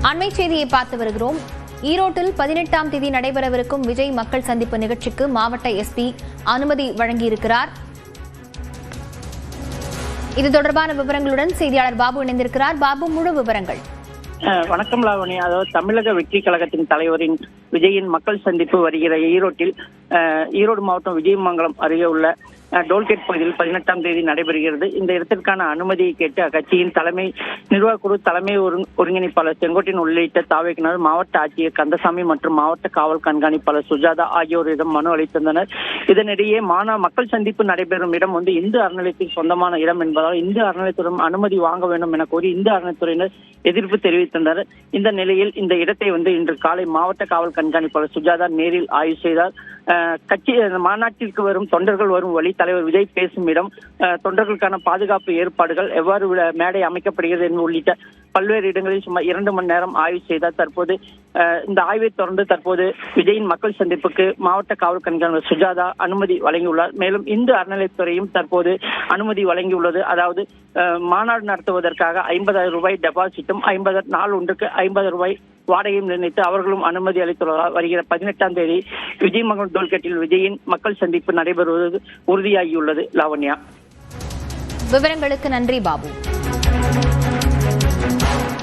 அண்மை செய்தியை பார்த்து வருகிறோம். ஈரோட்டில் 18ஆம் தேதி நடைபெறவிருக்கும் விஜய் மக்கள் சந்திப்பு நிகழ்ச்சிக்கு மாவட்ட எஸ்பி அனுமதி வழங்கியிருக்கிறார். இது தொடர்பான விவரங்களுடன் செய்தியாளர் பாபு இணைந்திருக்கிறார். பாபு, முழு விவரங்கள். வணக்கம் லாவணி. அதாவது தமிழக வெற்றி கழகத்தின் தலைவரின் விஜயின் மக்கள் சந்திப்பு வருகிற ஈரோடு மாவட்டம் விஜயமங்கலம் அருகே உள்ள டோல்கேட் பகுதியில் 18ஆம் தேதி நடைபெறுகிறது. இந்த இடத்திற்கான அனுமதியை கேட்டு அக்கட்சியின் தலைமை நிர்வாகக்குழு தலைமை ஒருங்கிணைப்பாளர் செங்கோட்டையன் உள்ளிட்ட தாவேக்கினர் மாவட்ட ஆட்சியர் கந்தசாமி மற்றும் மாவட்ட காவல் கண்காணிப்பாளர் சுஜாதா ஆகியோரிடம் மனு அளித்திருந்தனர். இதனிடையே மக்கள் சந்திப்பு நடைபெறும் இடம் இந்து அறநிலையத்துக்கு சொந்தமான இடம் என்பதால் இந்து அறநிலையத்துடன் அனுமதி வாங்க வேண்டும் என கோரி இந்து அறநிலையத்துறையினர் எதிர்ப்பு தெரிவித்தனர். இந்த நிலையில் இந்த இடத்தை இன்று காலை மாவட்ட காவல் கண்காணிப்பாளர் சுஜாதா நேரில் ஆய்வு செய்தார். கட்சி மாநாட்டிற்கு வரும் தொண்டர்கள் வரும் வழி தலைவர் விஜய் பேசும் இடம், தொண்டர்களுக்கான பாதுகாப்பு ஏற்பாடுகள், எவ்வாறு மேடை அமைக்கப்படுகிறது என்பது உள்ளிட்ட பல்வேறு இடங்களில் சுமார் 2 மணி நேரம் ஆய்வு செய்தார். தற்போது இந்த ஆய்வை தொடர்ந்து தற்போது விஜயின் மக்கள் சந்திப்புக்கு மாவட்ட காவல் கண்காணிப்பாளர் சுஜாதா அனுமதி வழங்கியுள்ளார். மேலும் இந்து அறநிலையத்துறையும் தற்போது அனுமதி வழங்கியுள்ளது. அதாவது மாநாடு நடத்துவதற்காக 50,000 ரூபாய் டெபாசிட்டும் 50 நாள் ஒன்றுக்கு 50 ரூபாய் வாடகையும் நிர்ணயித்து அவர்களும் அனுமதி அளித்துள்ளதால் வருகிற 18ஆம் தேதி விஜயமங்கலம் டோல்கேட்டில் விஜயின் மக்கள் சந்திப்பு நடைபெறுவது உறுதியாகியுள்ளது. லாவண்யா, விவரங்களுக்கு நன்றி பாபு.